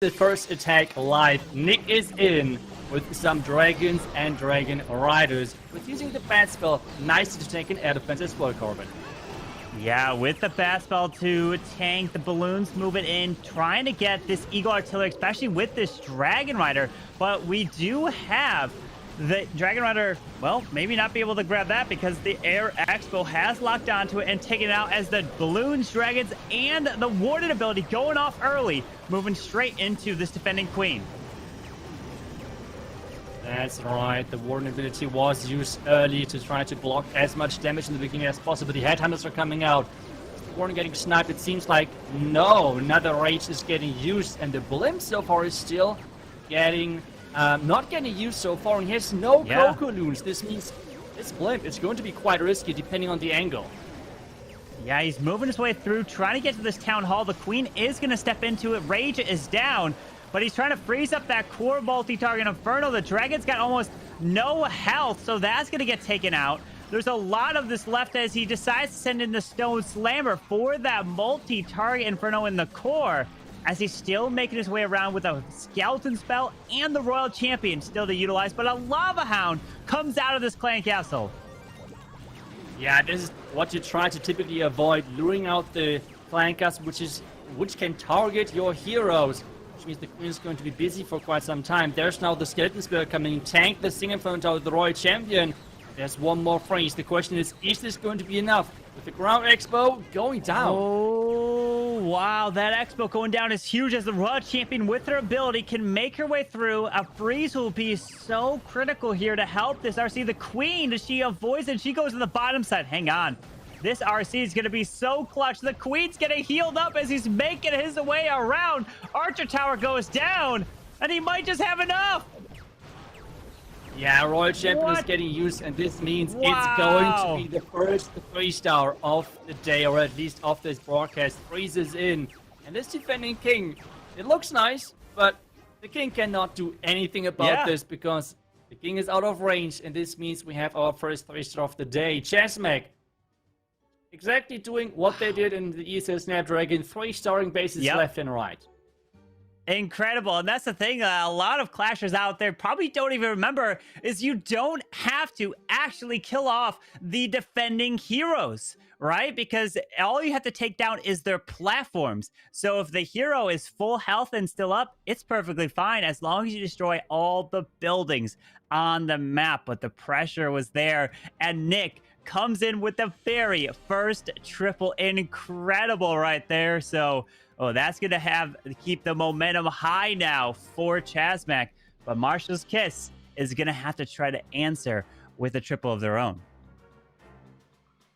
the first attack live. Nick is in with some dragons and dragon riders, with using the bat spell nicely to take an air defense as well, Corbin. Yeah, with the bat spell to tank the balloons, moving in, trying to get this Eagle Artillery, especially with this Dragon Rider. But we do have the Dragon Rider, well, maybe not be able to grab that because the Air Expo has locked onto it and taken it out as the balloons, dragons, and the Warden ability going off early, moving straight into this defending Queen. That's right, the Warden ability was used early to try to block as much damage in the beginning as possible. The Headhunters are coming out. The Warden getting sniped. It seems like, no, another Rage is getting used, and the Blimp so far is still getting, not getting used so far, and he has no Coco-loons. This means this Blimp is going to be quite risky depending on the angle. Yeah, he's moving his way through, trying to get to this Town Hall. The Queen is going to step into it. Rage is down. But he's trying to freeze up that core multi-target Inferno. The Dragon's got almost no health, so that's going to get taken out. There's a lot of this left as he decides to send in the Stone Slammer for that multi-target Inferno in the core, as he's still making his way around with a Skeleton Spell and the Royal Champion still to utilize. But a Lava Hound comes out of this clan castle. Yeah, this is what you try to typically avoid, luring out the clan castle, which can target your heroes. Which means the Queen is going to be busy for quite some time. There's now the Skeleton Spear coming, tank the Singing Front out of the Royal Champion. There's one more freeze. The question is this going to be enough? With the Ground Expo going down. Oh, wow. That Expo going down is huge as the Royal Champion with her ability can make her way through. A freeze will be so critical here to help this RC. The Queen, she avoids it. She goes to the bottom side. Hang on. This RC is going to be so clutch. The Queen's getting healed up as he's making his way around. Archer Tower goes down, and he might just have enough. Yeah, Royal Champion is getting used, and this means it's going to be the first 3-star of the day, or at least of this broadcast. Freezes in, and this defending King, it looks nice, but the King cannot do anything about this because the King is out of range, and this means we have our first 3-star of the day. Chasmac exactly doing what they did in the ESL Snapdragon, 3-starring bases left and right. Incredible. And that's the thing, a lot of clashers out there probably don't even remember, is you don't have to actually kill off the defending heroes, right? Because all you have to take down is their platforms. So if the hero is full health and still up, it's perfectly fine as long as you destroy all the buildings on the map. But the pressure was there, and Nick comes in with the very first triple. Incredible right there. So, that's going to keep the momentum high now for Chasmac. But Marshall's Kiss is going to have to try to answer with a triple of their own.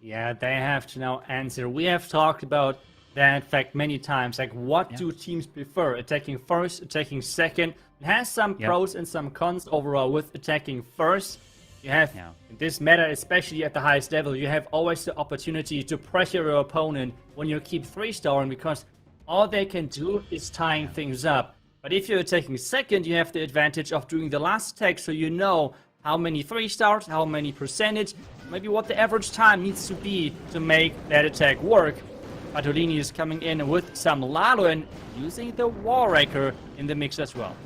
Yeah, they have to now answer. We have talked about that fact many times. Like, what do teams prefer? Attacking first, attacking second? It has some pros and some cons overall with attacking first. You have, in this meta, especially at the highest level, you have always the opportunity to pressure your opponent when you keep 3-starring, because all they can do is tying things up. But if you're attacking second, you have the advantage of doing the last attack, so you know how many 3-stars, how many percentage, maybe what the average time needs to be to make that attack work. Bartolini is coming in with some Lalo and using the Wall Wrecker in the mix as well.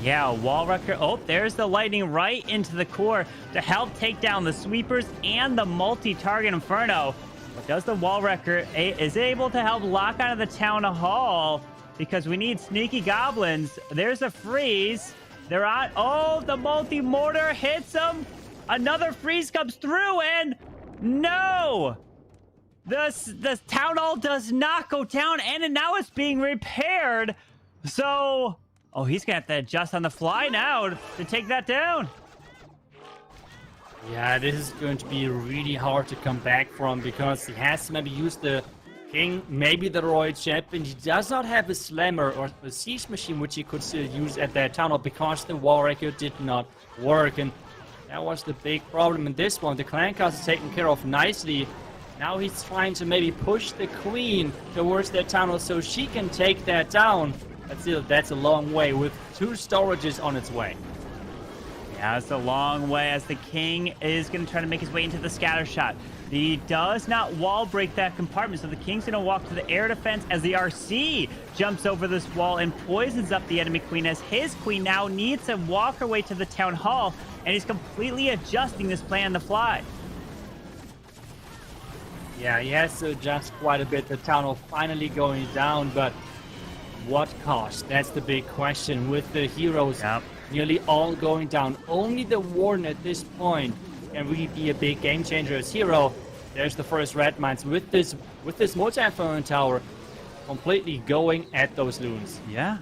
Yeah, Wall Wrecker. Oh, there's the lightning right into the core to help take down the sweepers and the multi-target Inferno. But does the Wall Wrecker is able to help lock onto the Town Hall, because we need sneaky goblins. There's a freeze. They're on. Oh, the multi-mortar hits them. Another freeze comes through, and no! The Town Hall does not go down, and now it's being repaired. So, he's going to have to adjust on the fly now to take that down. Yeah, this is going to be really hard to come back from, because he has to maybe use the King, maybe the Royal Champion. He does not have a Slammer or a Siege Machine, which he could still use at that Town Hall, because the Wall Wrecker did not work. And that was the big problem in this one. The Clan Castle is taken care of nicely. Now he's trying to maybe push the Queen towards that Town Hall so she can take that down. But still, that's a long way with 2 storages on its way. Yeah, it's a long way as the King is going to try to make his way into the scatter shot. He does not wall break that compartment, so the King's going to walk to the air defense as the RC jumps over this wall and poisons up the enemy queen, as his queen now needs to walk her way to the town hall, and he's completely adjusting this plan on the fly. Yeah, he has to adjust quite a bit. The town hall finally going down, but what cost? That's the big question. With the heroes nearly all going down, only the warden at this point can really be a big game changer as hero. There's the first red mines with this multi-inferno tower completely going at those loons. Yeah.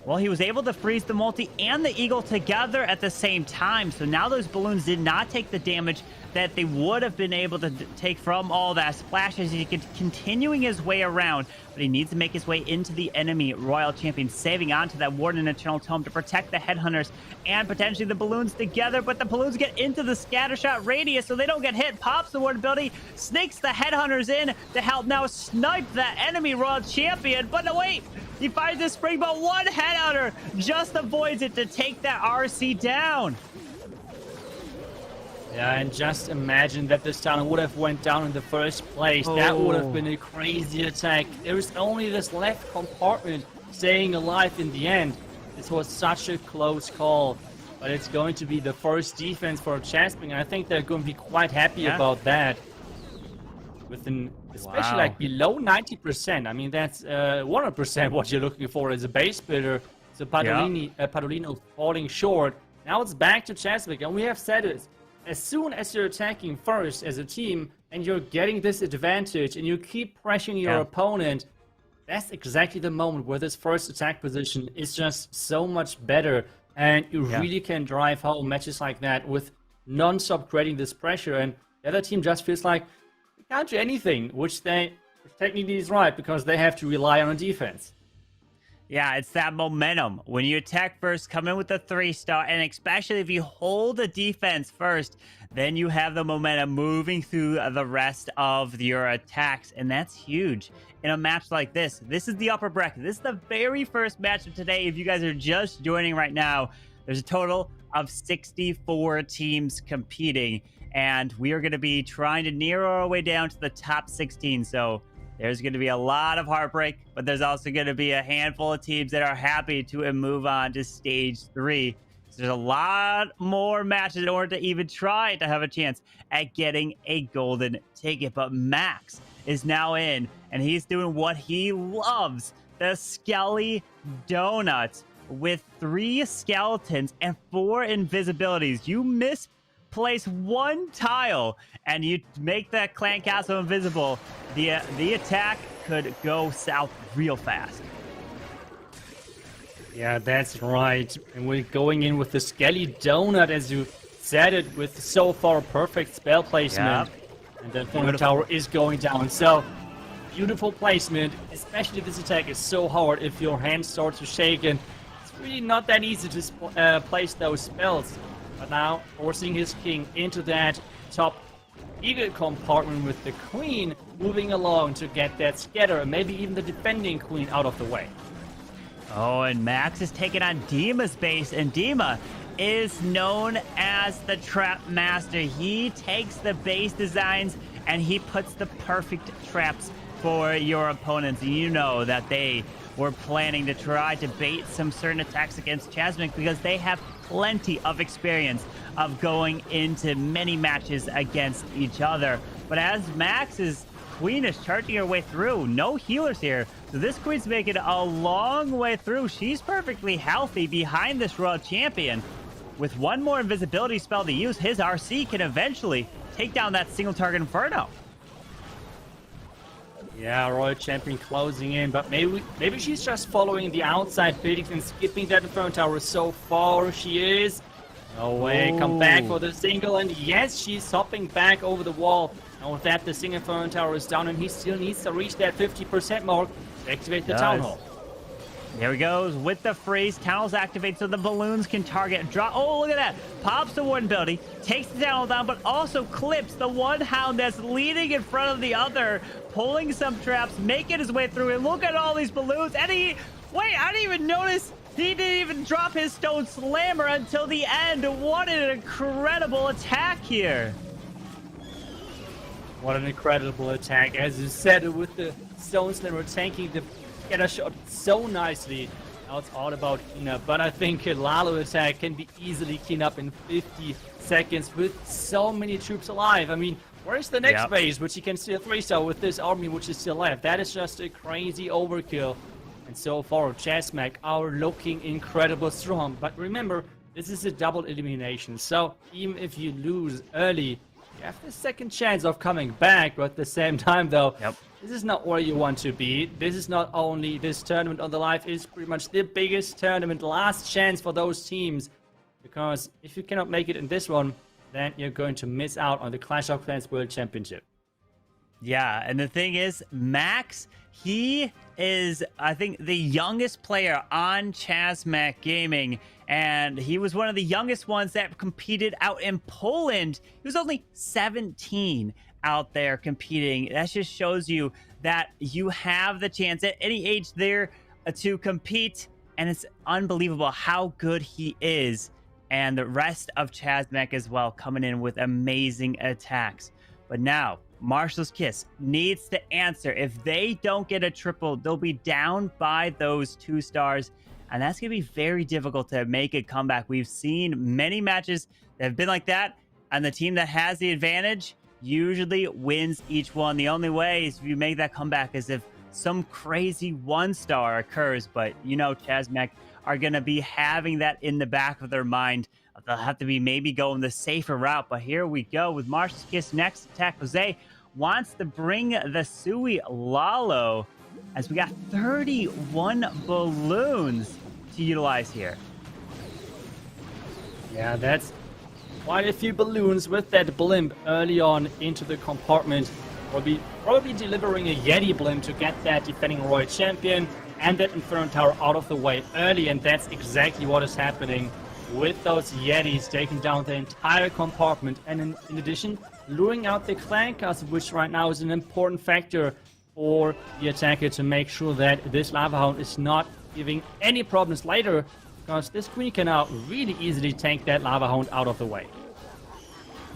Well, he was able to freeze the multi and the eagle together at the same time. So now those balloons did not take the damage that they would have been able to take from all that splash as he continuing his way around. But he needs to make his way into the enemy royal champion, saving onto that warden and eternal tome to protect the headhunters and potentially the balloons together. But the balloons get into the scatter shot radius so they don't get hit. Pops the warden ability, sneaks the headhunters in to help now snipe that enemy royal champion. But no, wait, he finds the spring, but one headhunter just avoids it to take that RC down. Yeah, and just imagine that this town would have went down in the first place. Oh. That would have been a crazy attack. There is only this left compartment staying alive in the end. This was such a close call, but it's going to be the first defense for Chasmac, and I think they're going to be quite happy about that. With an, especially like below 90%. I mean, that's 100% what you're looking for as a base builder. So Padolino falling short. Now it's back to Chasmac, and we have said it. As soon as you're attacking first as a team and you're getting this advantage and you keep pressuring your opponent, that's exactly the moment where this first attack position is just so much better, and you really can drive home matches like that with non-stop creating this pressure, and the other team just feels like they can't do anything, which technically is right because they have to rely on defense. Yeah, it's that momentum. When you attack first, come in with a 3-star, and especially if you hold the defense first, then you have the momentum moving through the rest of your attacks, and that's huge. In a match like this, this is the upper bracket. This is the very first match of today. If you guys are just joining right now, there's a total of 64 teams competing, and we are going to be trying to narrow our way down to the top 16, so there's going to be a lot of heartbreak, but there's also going to be a handful of teams that are happy to move on to stage 3. So there's a lot more matches in order to even try to have a chance at getting a golden ticket. But Max is now in, and he's doing what he loves, the Skelly Donuts with 3 skeletons and 4 invisibilities. You misplace 1 tile and you make that clan castle invisible, the attack could go south real fast. Yeah, that's right. And we're going in with the Skelly Donut, as you said it, with so far perfect spell placement. And the Inferno Tower is going down. So, beautiful placement, especially this attack is so hard if your hand starts to shake, and it's really not that easy to place those spells. But now, forcing his king into that top eagle compartment with the queen moving along to get that scatter, maybe even the defending queen out of the way. Oh, and Max is taking on Dima's base, and Dima is known as the trap master. He takes the base designs and he puts the perfect traps for your opponents. And you know that they were planning to try to bait some certain attacks against Chasmac because they have plenty of experience of going into many matches against each other. But as Max's queen is charging her way through, no healers here, so this queen's making a long way through. She's perfectly healthy behind this royal champion. With one more invisibility spell to use, his RC can eventually take down that single target Inferno. Yeah, Royal Champion closing in, but maybe she's just following the outside buildings and skipping that Inferno Tower so far. She is. No way, come back for the single, and yes, she's hopping back over the wall. And with that, the single Inferno Tower is down, and he still needs to reach that 50% mark to activate the Town Hall. There he goes with the freeze. Town Hall's activated so the balloons can target. Drop. Oh, look at that. Pops the one ability, takes the Town Hall down, but also clips the one hound that's leading in front of the other, pulling some traps, making his way through. And look at all these balloons. And wait, I didn't even notice. He didn't even drop his stone slammer until the end. What an incredible attack here. What an incredible attack. As you said, with the stones that were tanking the getter shot so nicely. Now it's all about cleanup. But I think a Lalo attack can be easily cleaned up in 50 seconds with so many troops alive. I mean, where's the next base, which you can still 3-star with this army, which is still left? That is just a crazy overkill. And so far, Chasmac are looking incredible strong. But remember, this is a double elimination. So even if you lose early, you have the second chance of coming back. But at the same time, though, this is not where you want to be. This is not only this tournament on the live, is pretty much the biggest tournament, last chance for those teams. Because if you cannot make it in this one, then you're going to miss out on the Clash of Clans World Championship. Yeah, and the thing is, Max, he is, I think, the youngest player on Chasmac Gaming, and he was one of the youngest ones that competed out in Poland. He was only 17 out there competing. That just shows you that you have the chance at any age there to compete, and it's unbelievable how good he is. And the rest of Chasmac as well coming in with amazing attacks. But now, Marshall's Kiss needs to answer. If they don't get a triple, they'll be down by those 2 stars. And that's going to be very difficult to make a comeback. We've seen many matches that have been like that. And the team that has the advantage usually wins each one. The only way is if you make that comeback is if some crazy 1-star occurs. But, you know, Chasmac are going to be having that in the back of their mind. They'll have to be maybe going the safer route. But here we go with Marshall's Kiss next attack. Jose wants to bring the Sui Lalo as we got 31 balloons to utilize here. Yeah, that's quite a few balloons with that blimp early on into the compartment. We'll be probably delivering a Yeti blimp to get that defending Royal Champion and that Inferno Tower out of the way early, and that's exactly what is happening with those Yetis taking down the entire compartment, and in addition, luring out the flankers, which right now is an important factor for the attacker to make sure that this Lava Hound is not giving any problems later, because this Queen can now really easily tank that Lava Hound out of the way.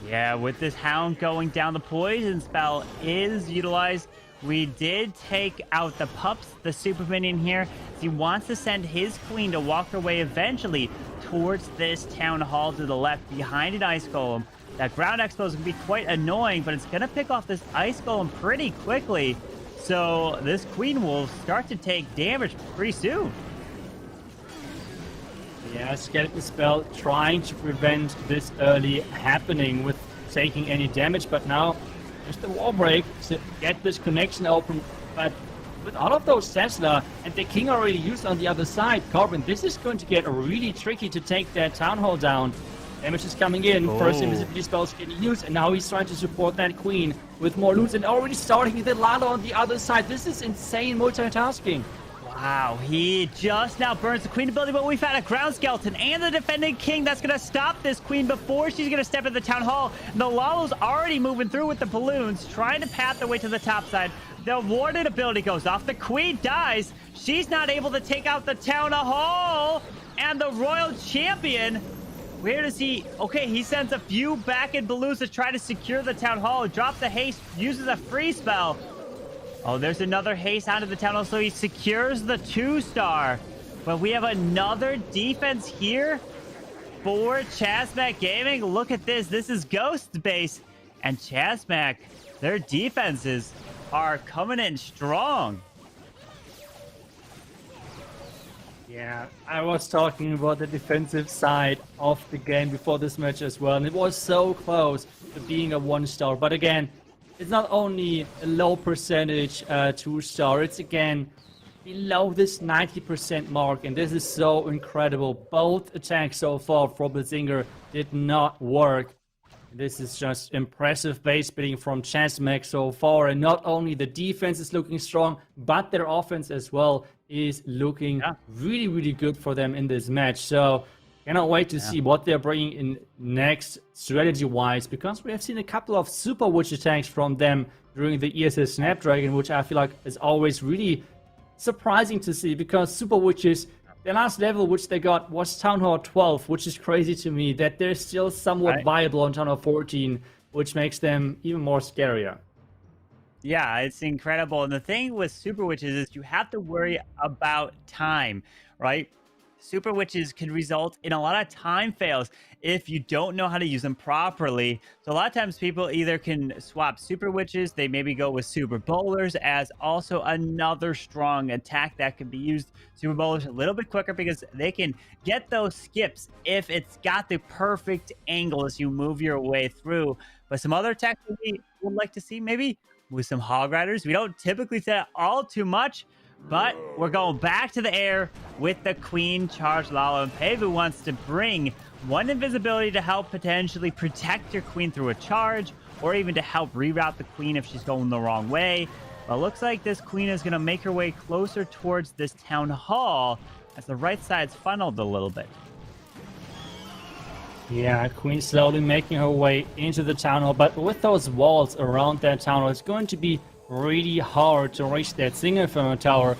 Yeah, with this Hound going down, the poison spell is utilized. We did take out the pups, the super minion here. He wants to send his queen to walk her way eventually towards this town hall to the left behind an ice golem. That ground expo is going to be quite annoying, but it's going to pick off this ice golem pretty quickly. So this queen will start to take damage pretty soon. Yeah, Skeleton Spell trying to prevent this early happening with taking any damage, but now just the wall break to get this connection open. But with all of those Tesla and the King already used on the other side, Corbin, this is going to get really tricky to take that Town Hall down. Damage is coming in, first invisibility spell is getting used, and now he's trying to support that Queen with more loot and already starting the Lalo on the other side. This is insane multitasking. Wow, he just now burns the Queen ability, but we've had a ground skeleton and the defending King that's going to stop this Queen before she's going to step into the Town Hall. The Lalo's already moving through with the balloons, trying to path their way to the top side. The warded ability goes off. The Queen dies. She's not able to take out the Town Hall. And the Royal Champion, where does he... Okay, he sends a few back in balloons to try to secure the Town Hall. Drops the haste, uses a free spell. Oh, there's another haste onto the Town Hall, so he secures the 2-star. But we have another defense here for Chasmac Gaming. Look at this. This is Ghost's base. And Chasmac, their defenses are coming in strong. Yeah, I was talking about the defensive side of the game before this match as well, and it was so close to being a 1-star. But again, it's not only a low percentage 2-star, it's again below this 90% mark, and this is so incredible. Both attacks so far for Badzinger did not work. This is just impressive base building from Chasmac so far, and not only the defense is looking strong, but their offense as well is looking really, really good for them in this match. So cannot wait to see what they're bringing in next strategy-wise, because we have seen a couple of Super Witch attacks from them during the ESS Snapdragon, which I feel like is always really surprising to see, because Super Witches, the last level which they got was Town Hall 12, which is crazy to me that they're still somewhat viable on Town Hall 14, which makes them even more scarier. Yeah, it's incredible. And the thing with super witches is you have to worry about time, right? Super witches can result in a lot of time fails if you don't know how to use them properly. So a lot of times people either can swap super witches, they maybe go with super bowlers as also another strong attack that can be used. Super bowlers a little bit quicker because they can get those skips if it's got the perfect angle as you move your way through. But some other attacks that we would like to see maybe with some hog riders. We don't typically say that all too much, but we're going back to the air with the Queen Charge Lalo. And Pevu wants to bring one invisibility to help potentially protect your Queen through a charge, or even to help reroute the Queen if she's going the wrong way. But it looks like this Queen is going to make her way closer towards this Town Hall as the right side's funneled a little bit. Yeah, Queen slowly making her way into the Town Hall, but with those walls around that Town Hall, it's going to be really hard to reach that single firmer tower.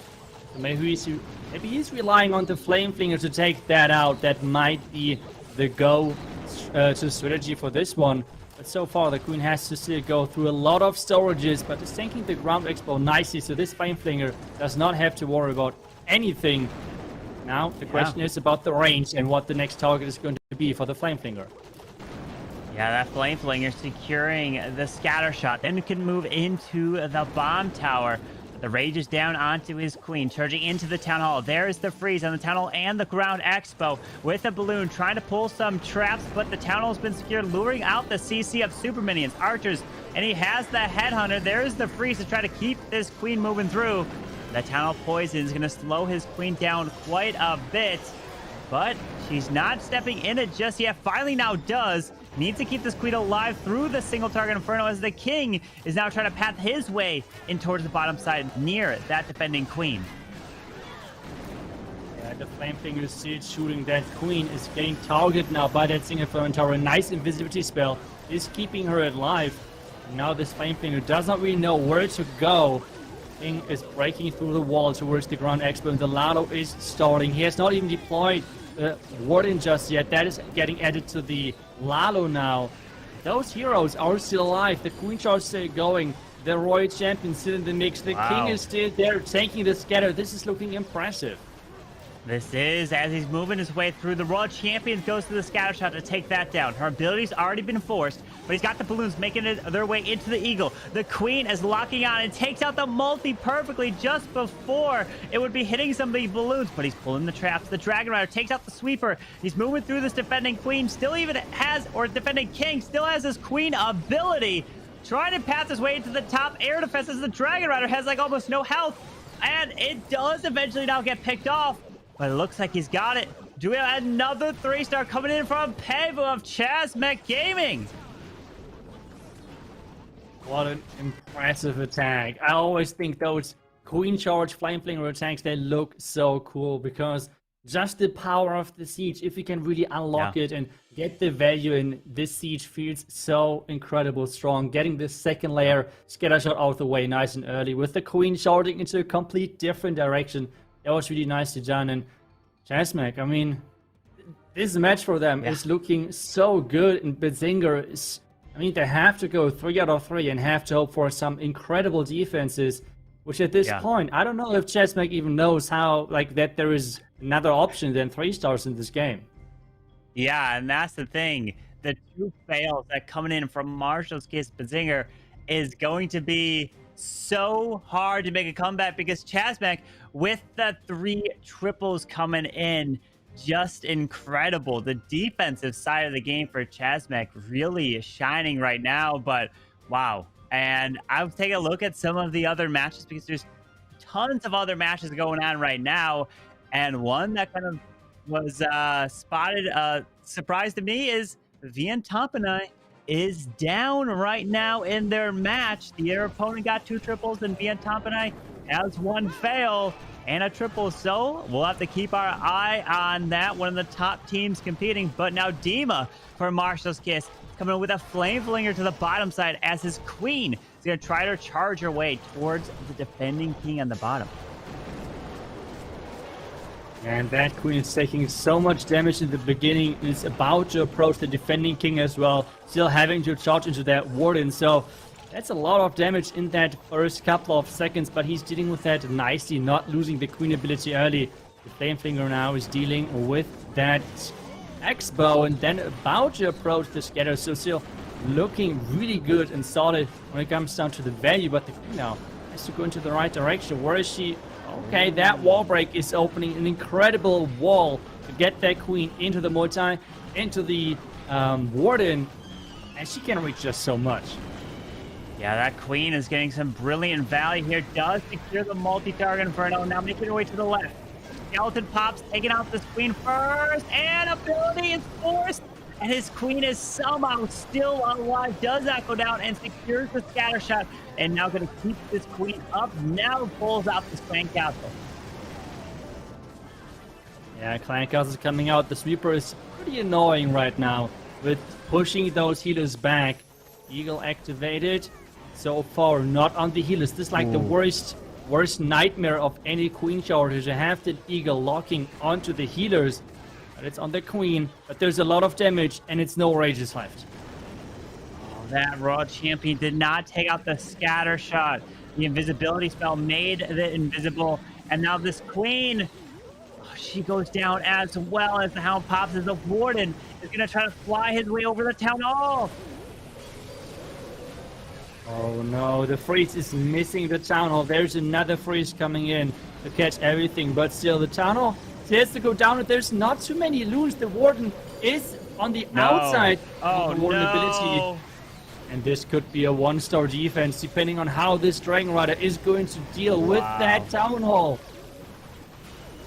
So maybe he's relying on the Flame Flinger to take that out. That might be the to strategy for this one. But so far, the Queen has to still go through a lot of storages, but is tanking the ground expo nicely, so this Flame Flinger does not have to worry about anything. Now, the question is about the range and what the next target is going to be for the Flame Flinger. Yeah, that Flame Flinger securing the scatter shot. Then it can move into the bomb tower. The Rage is down onto his Queen, charging into the Town Hall. There is the freeze on the Town Hall and the ground expo with a balloon, trying to pull some traps, but the Town Hall's been secured, luring out the CC of super minions, archers, and he has the headhunter. There is the freeze to try to keep this Queen moving through. The Town Hall poison is going to slow his Queen down quite a bit, but she's not stepping in it just yet. Finally now does. Needs to keep this Queen alive through the single target Inferno as the King is now trying to path his way in towards the bottom side near that defending Queen. Yeah, the Flame Flinger is still shooting. That Queen is getting targeted now by that single firmer tower. A nice invisibility spell is keeping her alive. Now this Flame Flinger does not really know where to go. King is breaking through the wall towards the ground expo, and the lalo is starting. He has not even deployed the Warden just yet. That is getting added to the lalo now. Those heroes are still alive. The Queen Charge is still going. The Royal Champion still in the mix. The King is still there, taking the scatter. This is looking impressive. This is, as he's moving his way through, the Royal Champion goes to the scatter shot to take that down. Her ability's already been forced, but he's got the balloons making their way into the Eagle. The Queen is locking on and takes out the multi perfectly just before it would be hitting some of the balloons, but he's pulling the traps. The Dragon Rider takes out the Sweeper. He's moving through this defending Queen, still even has, or defending King, still has his Queen ability. Trying to pass his way into the top air defense as the Dragon Rider has like almost no health, and it does eventually now get picked off. But it looks like he's got it. Do we have another 3-star coming in from Pevu of Chasmac Gaming? What an impressive attack. I always think those Queen Charge Flame Flinger attacks, they look so cool because just the power of the siege, if you can really unlock it and get the value in this siege, feels so incredible strong. Getting this second layer scatter shot out of the way nice and early with the Queen charging into a complete different direction. That was really nicely done. And Chasmac, I mean, this match for them is looking so good. And Badzinger is, I mean, they have to go 3 out of 3 and have to hope for some incredible defenses, which at this point, I don't know if Chasmac even knows how, like, that there is another option than 3 stars in this game. Yeah, and that's the thing. The 2 fails that coming in from Marshall's case, Badzinger, is going to be so hard to make a comeback because Chasmac, with the 3 triples coming in, just incredible. The defensive side of the game for Chasmac really is shining right now, but wow. And I'll take a look at some of the other matches because there's tons of other matches going on right now. And one that kind of was spotted, surprise to me, is Vian Tompanai is down right now in their match. Their opponent got 2 triples and Vian Tompanai has 1 fail and a triple, so we'll have to keep our eye on that. One of the top teams competing, but now Dima for Marshall's Kiss coming in with a Flame Flinger to the bottom side as his Queen is going to try to charge her way towards the defending King on the bottom. And that Queen is taking so much damage in the beginning. Is about to approach the defending King as well. Still having to charge into that Warden. So That's a lot of damage in that first couple of seconds, but he's dealing with that nicely, not losing the queen ability early. The Flamefinger now is dealing with that X-Bow and then about to approach the scatter, so still looking really good and solid when it comes down to the value, but the queen now has to go into the right direction. Where is she? Okay, that wall break is opening an incredible wall to get that queen into the multi, into the warden, and she can reach just so much. Yeah, that queen is getting some brilliant value here. Does secure the multi-target Inferno. Now making her way to the left. Skeleton pops, taking out this queen first, and ability is forced. And his queen is somehow still alive. Does that go down and secures the scatter shot. And now going to keep this queen up. Now pulls out this clan castle. Yeah, clan castle is coming out. The sweeper is pretty annoying right now with pushing those healers back. Eagle activated. So far, not on the healers. This is like the worst nightmare of any queen shortage. You have the eagle locking onto the healers, but it's on the queen. But there's a lot of damage, and it's no rages left. Oh, that Raw champion did not take out the scatter shot. The invisibility spell made it invisible, and now this queen, she goes down as well as the Hound pops as the warden is going to try to fly his way over the town hall. Oh no, the freeze is missing the town hall. There's another freeze coming in to catch everything, but still the town hall has to go down. There's not too many loons. The warden is on the outside of the warden ability. And this could be a one-star defense, depending on how this Dragon Rider is going to deal with that town hall.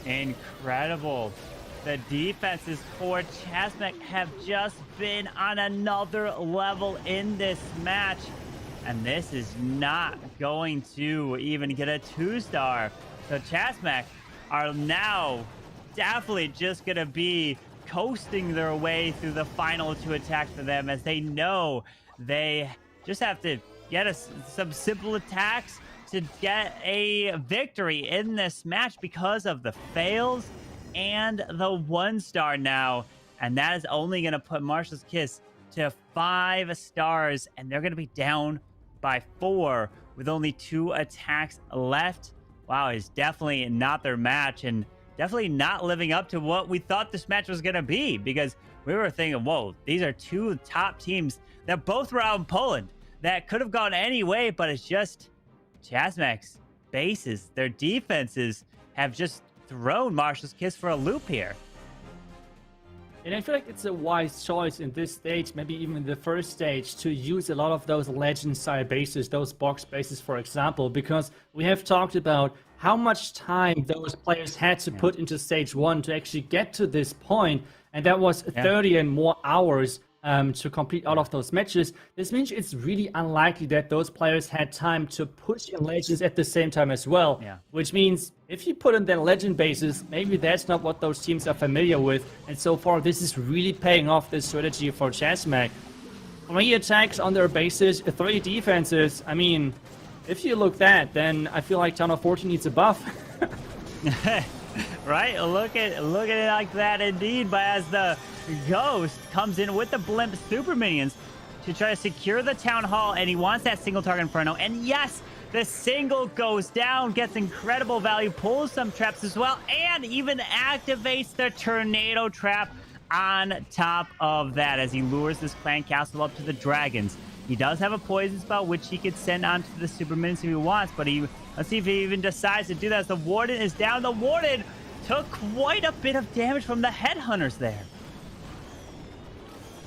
Incredible. The defenses for Chasmac have just been on another level in this match. And this is not going to even get a 2-star. So Chasmac are now definitely just going to be coasting their way through the final 2 attacks for them, as they know they just have to get some simple attacks to get a victory in this match because of the fails and the 1-star now. And that is only going to put Marshall's Kiss to 5 stars, and they're going to be down by 4 with only 2 attacks left. Wow, it's definitely not their match, and definitely not living up to what we thought this match was going to be, because we were thinking, whoa, these are 2 top teams that both were out in Poland that could have gone any way, but it's just Chasmac's bases, their defenses have just thrown Marshall's Kiss for a loop here. And I feel like it's a wise choice in this stage, maybe even in the first stage, to use a lot of those legend-style bases, those box bases, for example, because we have talked about how much time those players had to put into stage 1 to actually get to this point, and that was 30 and more hours to complete all of those matches. This means it's really unlikely that those players had time to push in legends at the same time as well, which means if you put in their legend bases, maybe that's not what those teams are familiar with, and so far this is really paying off this strategy for Chasmac. 3 attacks on their bases, 3 defenses. I mean, if you look that, then I feel like Town of 14 needs a buff. Right? Look at it like that indeed. But as the Ghost comes in with the Blimp Super Minions to try to secure the Town Hall, and he wants that single target Inferno. And yes, the single goes down, gets incredible value, pulls some traps as well, and even activates the Tornado Trap on top of that as he lures this clan castle up to the dragons. He does have a poison spell, which he could send onto the Super Minions if he wants, but let's see if he even decides to do that as the Warden is down. The Warden took quite a bit of damage from the Headhunters there.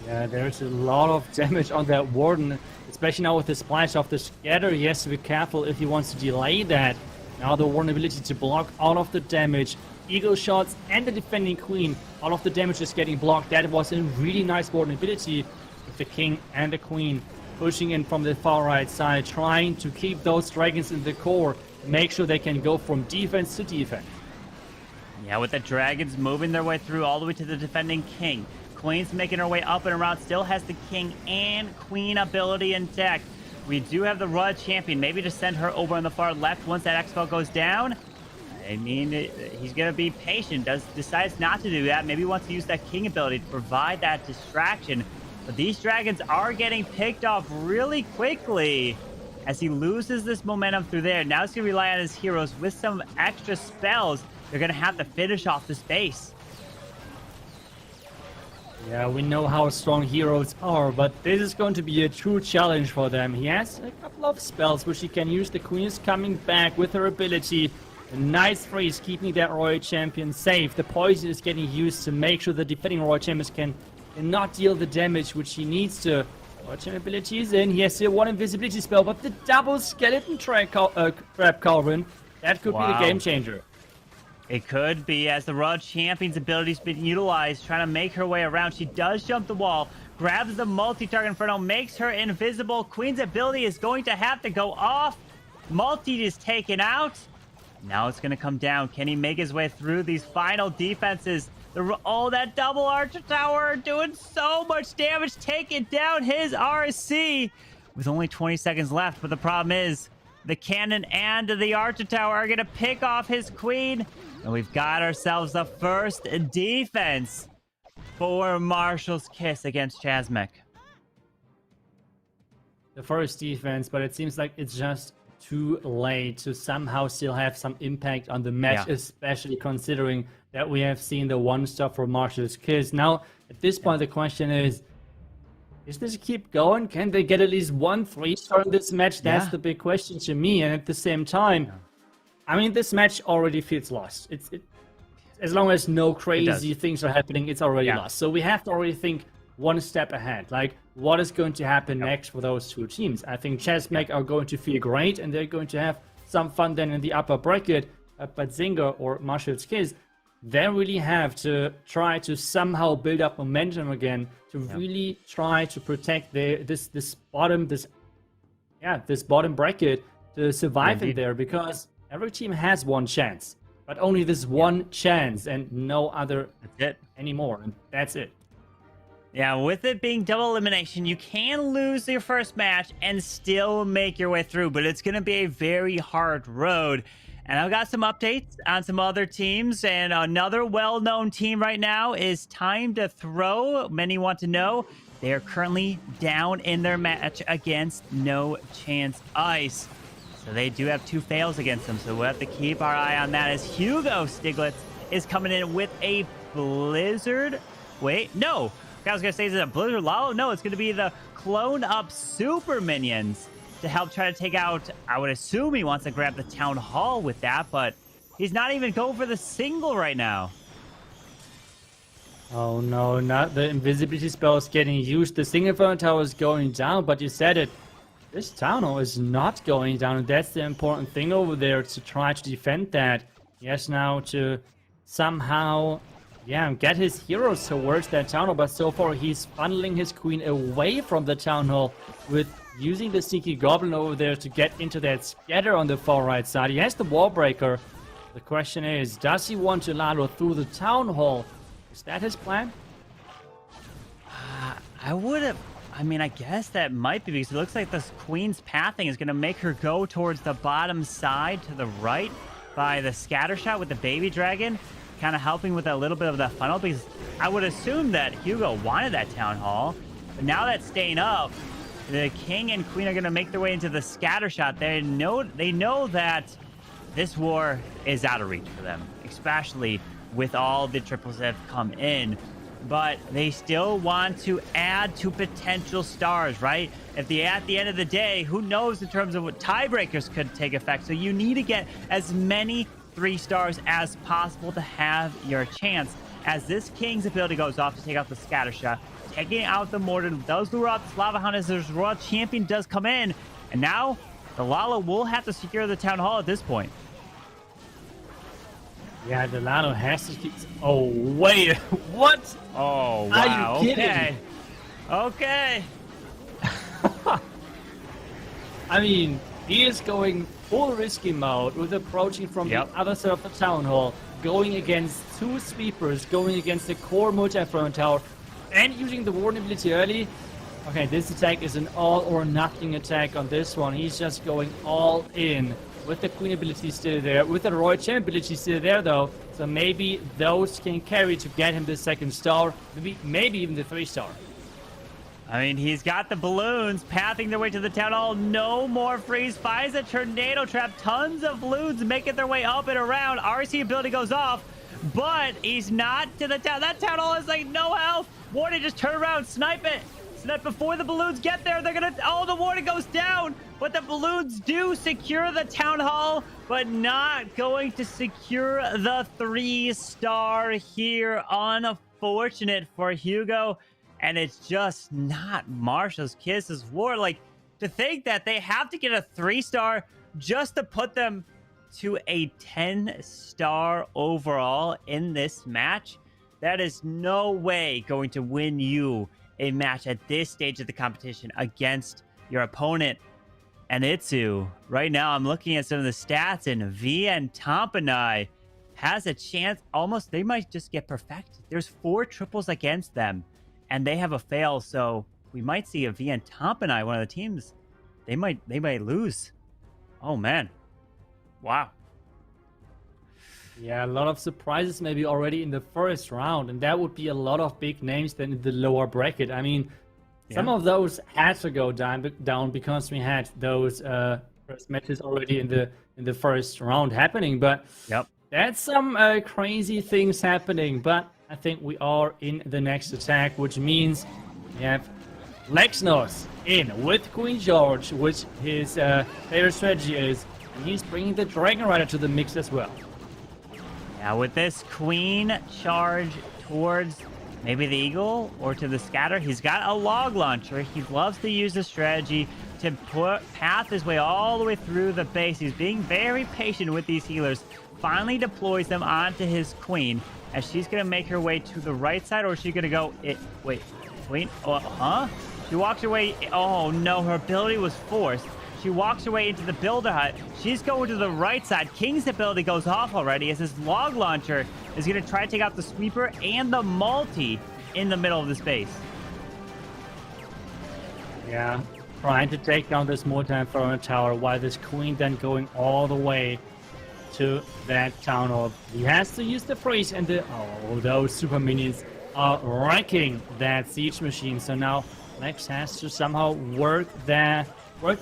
Yeah, there's a lot of damage on that Warden, especially now with the splash of the Scatter. He has to be careful if he wants to delay that. Now the Warden ability to block all of the damage. Eagle shots and the defending Queen, all of the damage is getting blocked. That was a really nice Warden ability with the King and the Queen pushing in from the far right side, trying to keep those dragons in the core, make sure they can go from defense to defense. Yeah, with the dragons moving their way through all the way to the defending King. Queen's making her way up and around, still has the King and Queen ability intact. We do have the Raw champion, maybe to send her over on the far left once that X-Spell goes down. I mean, he's going to be patient, decides not to do that. Maybe wants to use that King ability to provide that distraction. But these dragons are getting picked off really quickly. as he loses this momentum through there. Now he's going to rely on his heroes with some extra spells. They're going to have to finish off this base. Yeah, we know how strong heroes are, but this is going to be a true challenge for them. He has a couple of spells which he can use. The queen is coming back with her ability. A nice freeze, keeping that royal champion safe. The poison is getting used to make sure the defending royal champions can not deal the damage which he needs to. Royal champion ability is in. He has still one invisibility spell, but the double skeleton trap, Calvin, that could be the game changer. It could be, as the Royal Champion's ability's been utilized, trying to make her way around. She does jump the wall, grabs the multi-target Inferno, makes her invisible. Queen's ability is going to have to go off. Multi is taken out. Now it's going to come down. Can he make his way through these final defenses? Oh, that double Archer Tower doing so much damage, taking down his RC with only 20 seconds left. But the problem is, the cannon and the Archer Tower are going to pick off his queen. And we've got ourselves the first defense for Marshall's Kiss against Chasmac. The first defense, but it seems like it's just too late to somehow still have some impact on the match, especially considering that we have seen the 1-star for Marshall's Kiss. Now, at this point, the question is this keep going? Can they get at least 1 3-star in this match? That's the big question to me. And at the same time, I mean, this match already feels lost. As long as no crazy things are happening, it's already lost. So we have to already think 1 step ahead. Like, what is going to happen next for those 2 teams? I think Chasmac are going to feel great, and they're going to have some fun then in the upper bracket. But Badzinger or Marshall's Kiss, they really have to try to somehow build up momentum again to really try to protect this bottom bracket to survive in there, because every team has 1 chance, but only this 1 chance and no other anymore, and that's it. Yeah, with it being double elimination, you can lose your first match and still make your way through, but it's going to be a very hard road. And I've got some updates on some other teams, and another well-known team right now is Time to Throw. Many want to know they are currently down in their match against No Chance Ice. So they do have 2 fails against them, so we'll have to keep our eye on that as Hugo Stiglitz is coming in with a Blizzard. Wait, no. I was going to say, is it a Blizzard Lalo? No, it's going to be the clone up super minions to help try to take out, I would assume he wants to grab the Town Hall with that, but he's not even going for the single right now. Oh no, not the invisibility spell is getting used. The single Inferno Tower is going down, but you said it. This Town Hall is not going down, and that's the important thing over there, to try to defend that. He has now to somehow, get his heroes towards that Town Hall, but so far he's funneling his queen away from the Town Hall with using the sneaky goblin over there to get into that scatter on the far right side. He has the wall breaker. The question is, does he want to lalo through the Town Hall? Is that his plan? I guess that might be, because it looks like this queen's pathing is going to make her go towards the bottom side to the right by the scatter shot with the baby dragon, kind of helping with a little bit of the funnel, because I would assume that Hugo wanted that Town Hall, but now that's staying up. The king and queen are going to make their way into the scatter shot. They know that this war is out of reach for them, especially with all the triples that have come in. But they still want to add to potential stars, right? At the end of the day, who knows in terms of what tiebreakers could take effect. So you need to get as many 3 stars as possible to have your chance. As this king's ability goes off to take out the scatter shot, taking out the mortar, does lure out this lava hound as their royal champion does come in. And now the Lalo will have to secure the Town Hall at this point. Yeah, the Lalo has to keep... Oh, wait. What? Oh, wow. Are you kidding? Okay. I mean, he is going full risky mode with approaching from the other side of the Town Hall, going against 2 sweepers, going against the core multi-Inferno Tower, and using the warden ability early. Okay, this attack is an all or nothing attack on this one. He's just going all in with the queen ability still there, with the royal champ ability still there though. So maybe those can carry to get him the 2nd star, maybe even the 3-star. I mean, he's got the balloons pathing their way to the town hall. No more freeze. Finds a tornado trap. Tons of balloons making their way up and around. RC ability goes off, but he's not to the town. That town hall is like no health. Warden, just turn around, snipe it. Snipe before the balloons get there. They're gonna. Oh, the warden goes down, but the balloons do secure the town hall, but not going to secure the 3-star here. Unfortunate for Hugo. And it's just not Marshall's Kiss's war. Like, to think that they have to get a 3-star just to put them to a 10-star overall in this match, that is no way going to win you a match at this stage of the competition against your opponent. And Itsu, right now I'm looking at some of the stats, and VN Tompanai has a chance. Almost, they might just get perfected. There's 4 triples against them, and they have a fail, so we might see a VN Tompanai, one of the teams. They might lose. Oh man, wow. Yeah, a lot of surprises maybe already in the first round, and that would be a lot of big names then in the lower bracket. I mean, some of those had to go down because we had those first matches already in the first round happening. But that's some crazy things happening. But I think we are in the next attack, which means we have Lexnos in with Queen George, which his favorite strategy is, and he's bringing the Dragon Rider to the mix as well. Now with this Queen charge towards maybe the Eagle or to the Scatter, he's got a log launcher. He loves to use the strategy to path his way all the way through the base. He's being very patient with these healers. Finally deploys them onto his Queen, as she's going to make her way to the right side, or is she going to go... Wait, Queen? She walks her way... Oh, no, her ability was forced. She walks her way into the builder hut. She's going to the right side. King's ability goes off already, as his log launcher is going to try to take out the sweeper and the multi in the middle of the space. Yeah, trying to take down this multi-inferno tower, while this Queen then going all the way to that town hall. He has to use the freeze, and those super minions are wrecking that siege machine. So now Lex has to somehow work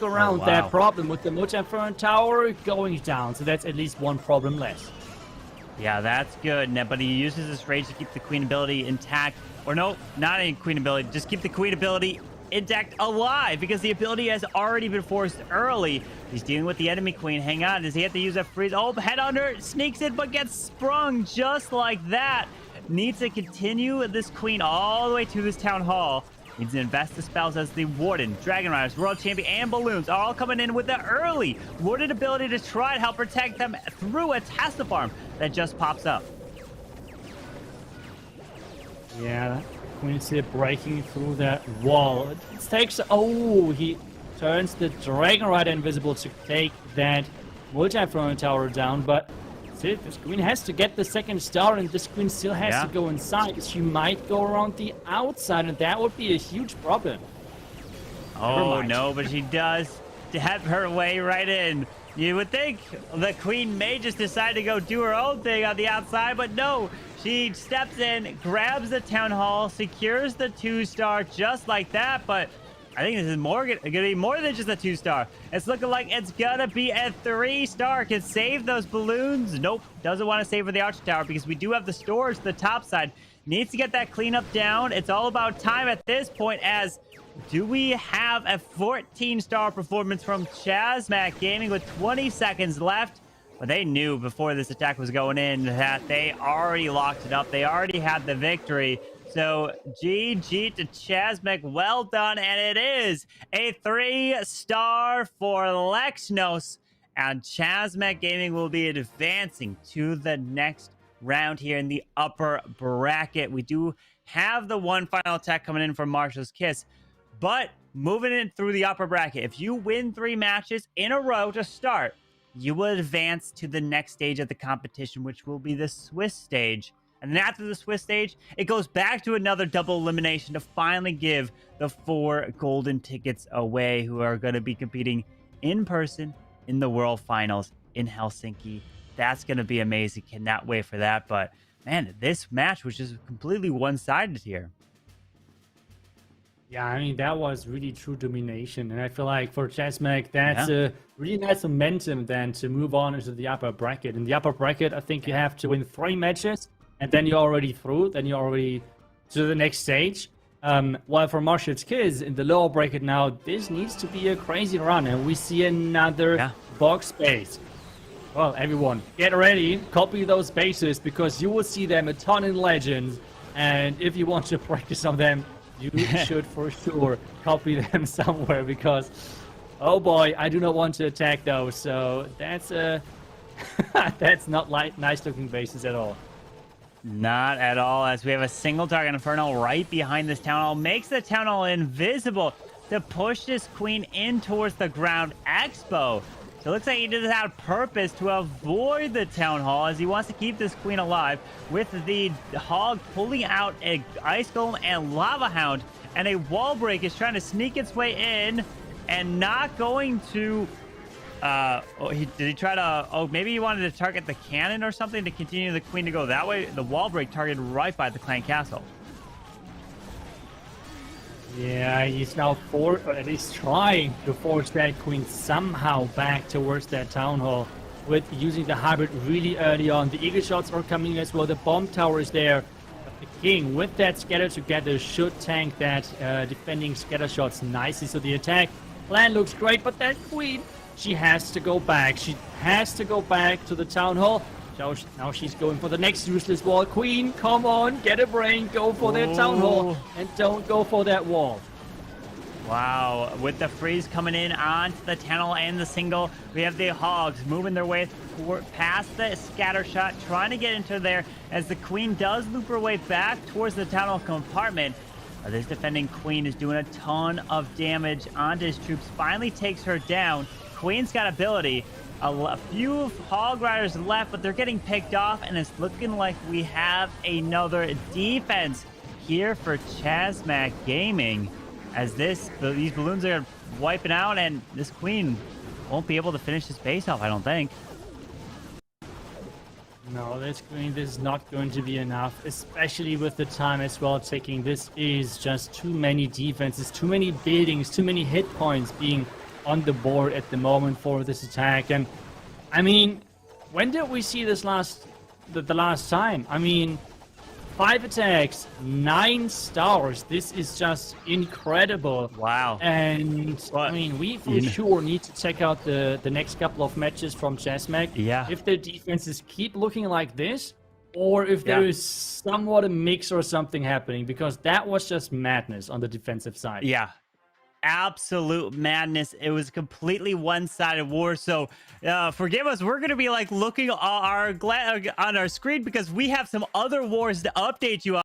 around that problem with the multi-inferno tower going down. So that's at least one problem less. Yeah, that's good. But he uses his rage to keep the Queen ability intact. Or no, not any Queen ability. Just keep the Queen ability intact alive, because the ability has already been forced early. He's dealing with the enemy Queen. Hang on. Does he have to use a freeze? Oh, Headhunter sneaks in but gets sprung just like that. Needs to continue this Queen all the way to this town hall. Needs to invest the spells as the Warden, Dragon Riders, World Champion, and Balloons are all coming in with the early Warden ability to try to help protect them through a Tesla farm that just pops up. Yeah, Queen's here breaking through that wall. It takes... Oh, he turns the Dragon Rider invisible to take that multi-inferno tower down, but this Queen has to get the 2nd star, and this Queen still has to go inside. She might go around the outside, and that would be a huge problem. Oh, no, but she does have her way right in. You would think the Queen may just decide to go do her own thing on the outside, but no. She steps in, grabs the town hall, secures the 2-star just like that, but I think this is going to be more than just a 2-star. It's looking like it's going to be a 3-star. Can save those balloons. Nope. Doesn't want to save for the Archer Tower, because we do have the storage to the top side. Needs to get that cleanup down. It's all about time at this point, as do we have a 14-star performance from Chasmac Gaming with 20 seconds left? But they knew before this attack was going in that they already locked it up. They already had the victory. So GG to Chasmac, well done, and it is a 3-star for Lexnos, and Chasmac Gaming will be advancing to the next round here in the upper bracket. We do have the one final attack coming in from Marshall's Kiss, but moving in through the upper bracket, if you win 3 matches in a row to start, you will advance to the next stage of the competition, which will be the Swiss stage. And then after the Swiss stage, it goes back to another double elimination to finally give the 4 golden tickets away, who are going to be competing in person in the World Finals in Helsinki. That's going to be amazing. Cannot wait for that. But man, this match was just completely one-sided here. Yeah, I mean, that was really true domination. And I feel like for Chasmac, that's Yeah. a really nice momentum then to move on into the upper bracket. In the upper bracket, I think you have to win 3 matches, and then you're already through. Then you're already to the next stage. While for Marshall's Kids, in the lower bracket now, this needs to be a crazy run. And we see another box space. Well, everyone, get ready. Copy those bases, because you will see them a ton in Legends. And if you want to practice on them, you should for sure copy them somewhere, because, oh boy, I do not want to attack those. So that's that's not like nice looking bases at all. Not at all, as we have a single target Inferno right behind this Town Hall. Makes the Town Hall invisible to push this Queen in towards the ground Expo. So it looks like he did this on purpose to avoid the Town Hall, as he wants to keep this Queen alive, with the Hog pulling out an Ice Golem and Lava Hound, and a Wall Break is trying to sneak its way in and not going to... did he try to... Oh, maybe he wanted to target the cannon or something to continue the Queen to go that way. The Wall Break targeted right by the Clan Castle. Yeah, he's now at least trying to force that Queen somehow back towards that Town Hall with using the hybrid really early on. The Eagle Shots are coming as well. The Bomb Tower is there. But the King, with that Scatter together, should tank that defending Scatter Shots nicely. So the attack plan looks great, but that Queen, she has to go back. She has to go back to the Town Hall. So now she's going for the next useless wall. Queen, come on, get a brain, go for that Town Hall, and don't go for that wall. Wow, with the freeze coming in onto the Town Hall and the single, we have the Hogs moving their way past the Scatter Shot, trying to get into there, as the Queen does loop her way back towards the Town Hall compartment. This defending Queen is doing a ton of damage onto his troops, finally takes her down. Queen's got ability. A few Hog Riders left, but they're getting picked off, and it's looking like we have another defense here for Chasmac Gaming, as these balloons are wiping out, and this Queen won't be able to finish this base off, I don't think. No, this Queen, this is not going to be enough, especially with the time as well taking. This is just too many defenses, too many buildings, too many hit points being on the board at the moment for this attack. And I mean, when did we see this the last time? I mean, 5 attacks, 9 stars. This is just incredible. Wow. And I mean, we for sure need to check out the next couple of matches from Chasmac. Yeah. If their defenses keep looking like this, or if there is somewhat a mix or something happening, because that was just madness on the defensive side. Yeah. Absolute madness. It was completely one-sided war. So forgive us, we're going to be like looking on our screen, because we have some other wars to update you on.